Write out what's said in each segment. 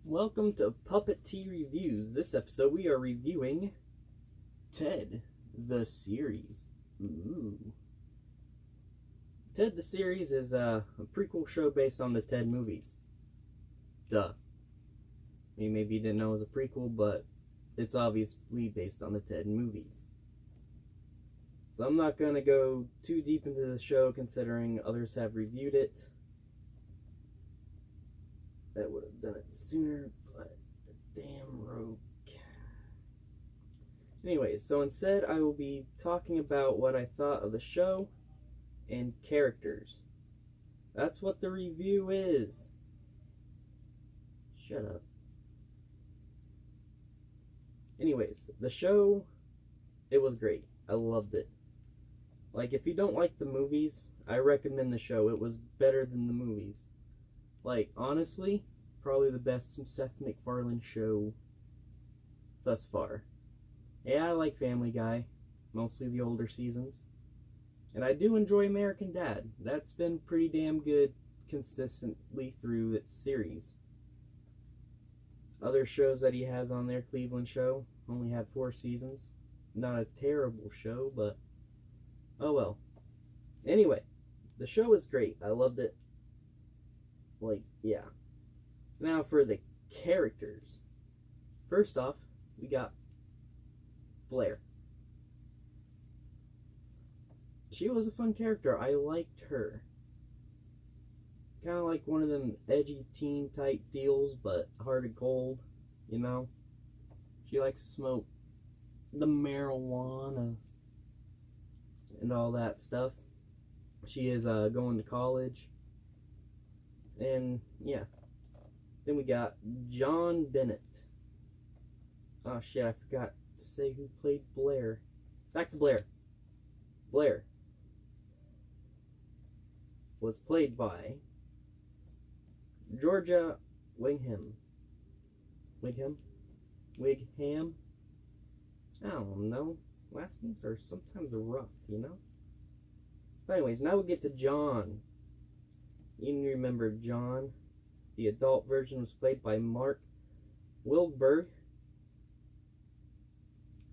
Welcome to Puppet Tea Reviews. This episode we are reviewing Ted, the series. Ooh. Ted, the series is a prequel show based on the Ted movies. Duh. I mean, maybe you didn't know it was a prequel, but it's obviously based on the Ted movies. So I'm not going to go too deep into the show considering others have reviewed it. That would have done it sooner, but the damn rogue. Anyways, so instead I will be talking about what I thought of the show and characters. That's what the review is. Shut up. Anyways, the show, it was great. I loved it. Like, if you don't like the movies, I recommend the show. It was better than the movies. Like, honestly, probably the best Seth MacFarlane show thus far. Yeah, I like Family Guy, mostly the older seasons. And I do enjoy American Dad. That's been pretty damn good consistently through its series. Other shows that he has on there, Cleveland Show, only had 4 seasons. Not a terrible show, but oh well. Anyway, the show is great. I loved it. Like, yeah. Now for the characters. First off, we got Blair. She was a fun character. I liked her. Kind of like one of them edgy teen type deals, but hearted cold, you know? She likes to smoke the marijuana and all that stuff. She is going to college. And yeah. Then we got John Bennett. Oh shit, I forgot to say who played Blair. Back to Blair. Blair was played by Georgia Wigham. Wigham? I don't know. Last names are sometimes rough, you know? But anyways, now we'll get to John. You remember John. The adult version was played by Mark Wahlberg.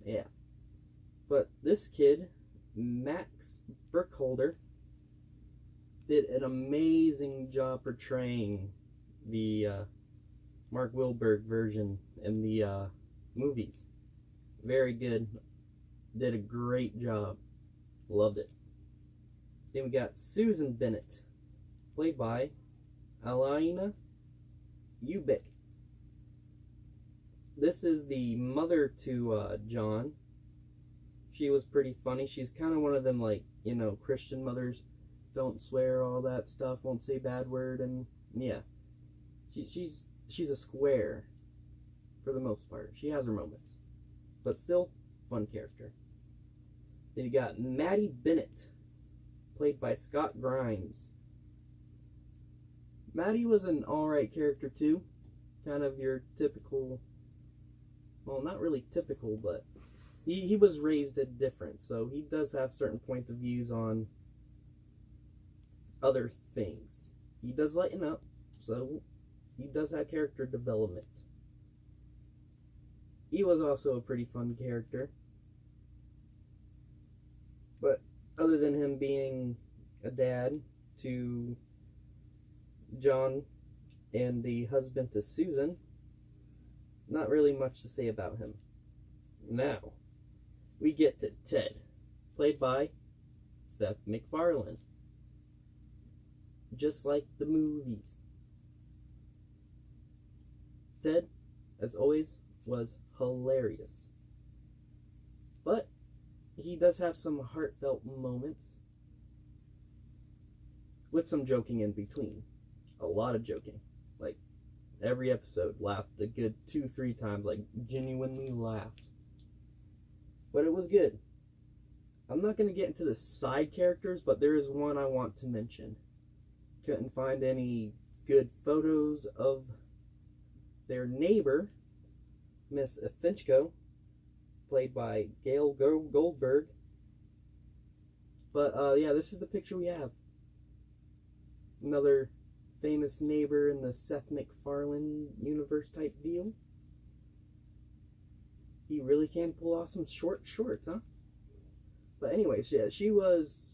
Yeah. But this kid, Max Burkholder, did an amazing job portraying the Mark Wahlberg version in the movies. Very good. Did a great job. Loved it. Then we got Susan Bennett, played by Alayna Ubach. This is the mother to John. She was pretty funny. She's kind of one of them, like, you know, Christian mothers. Don't swear, all that stuff. Won't say bad word, and yeah. She's a square for the most part. She has her moments, but still, fun character. Then you got Maddie Bennett, played by Scott Grimes. Maddie was an alright character too. Kind of your typical, well, not really typical, but he was raised different, so he does have certain point of views on other things. He does lighten up, so he does have character development. He was also a pretty fun character. But other than him being a dad to John and the husband to Susan, not really much to say about him. Now, we get to Ted, played by Seth MacFarlane. Just like the movies. Ted, as always, was hilarious. But he does have some heartfelt moments with some joking in between. A lot of joking. Like, every episode laughed a good 2-3 times, like genuinely laughed. But it was good. I'm not going to get into the side characters, but there is one I want to mention. Couldn't find any good photos of their neighbor, Miss Finchko, played by Gail Goldberg. But yeah, this is the picture we have. Another famous neighbor in the Seth MacFarlane universe type can pull off some shorts, huh? But anyways, yeah, she was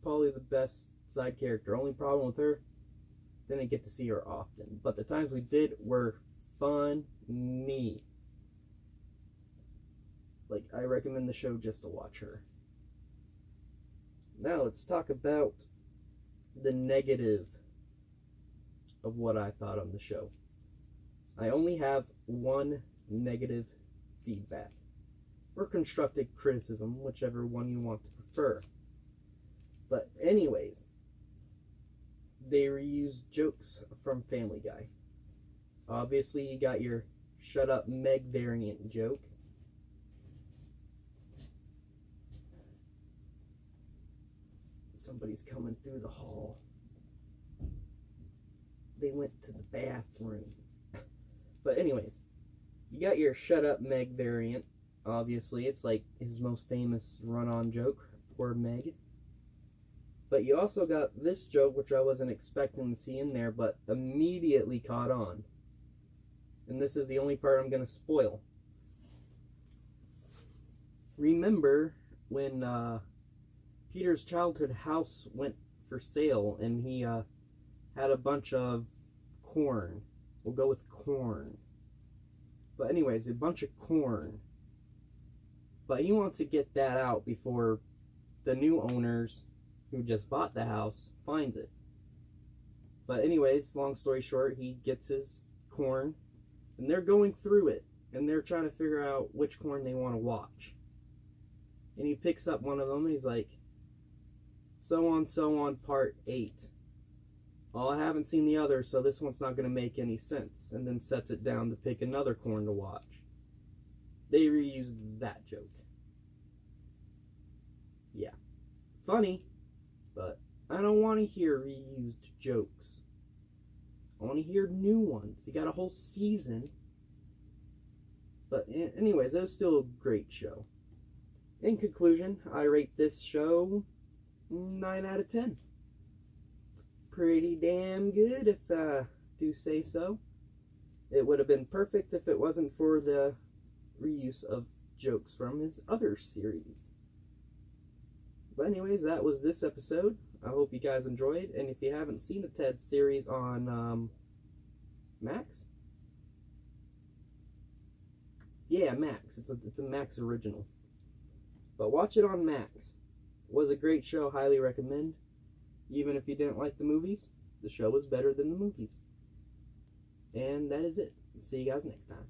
probably the best side character. Only problem with her, didn't get to see her often. But the times we did were funny. Like, I recommend the show just to watch her. Now let's talk about the negative of what I thought on the show. I only have one negative feedback, or constructive criticism, whichever one you want to prefer. But anyways, they reused jokes from Family Guy. Obviously, you got your "Shut Up Meg" variant joke. Somebody's coming through the hall. They went to the bathroom. But anyways, you got your "Shut Up Meg" variant. Obviously, it's like his most famous run-on joke, poor Meg. But you also got this joke, which I wasn't expecting to see in there, but immediately caught on. And this is the only part I'm going to spoil. Remember when Peter's childhood house went for sale and he had a bunch of corn? We'll go with corn. But anyways, a bunch of corn. But he wants to get that out before the new owners who just bought the house finds it. But anyways, long story short, he gets his corn and they're going through it and they're trying to figure out which corn they want to watch. And he picks up one of them and he's like, so on, part 8. Well, I haven't seen the other, so this one's not going to make any sense. And then sets it down to pick another corn to watch. They reused that joke. Yeah. Funny, but I don't want to hear reused jokes. I want to hear new ones. You got a whole season. But anyways, it was still a great show. In conclusion, I rate this show 9 out of 10. Pretty damn good, if I do say so. It would have been perfect if it wasn't for the reuse of jokes from his other series. But anyways, that was this episode. I hope you guys enjoyed, and if you haven't seen the Ted series on Max? Yeah, Max. It's a Max original. But watch it on Max. It was a great show, highly recommend. Even if you didn't like the movies, the show was better than the movies. And that is it. See you guys next time.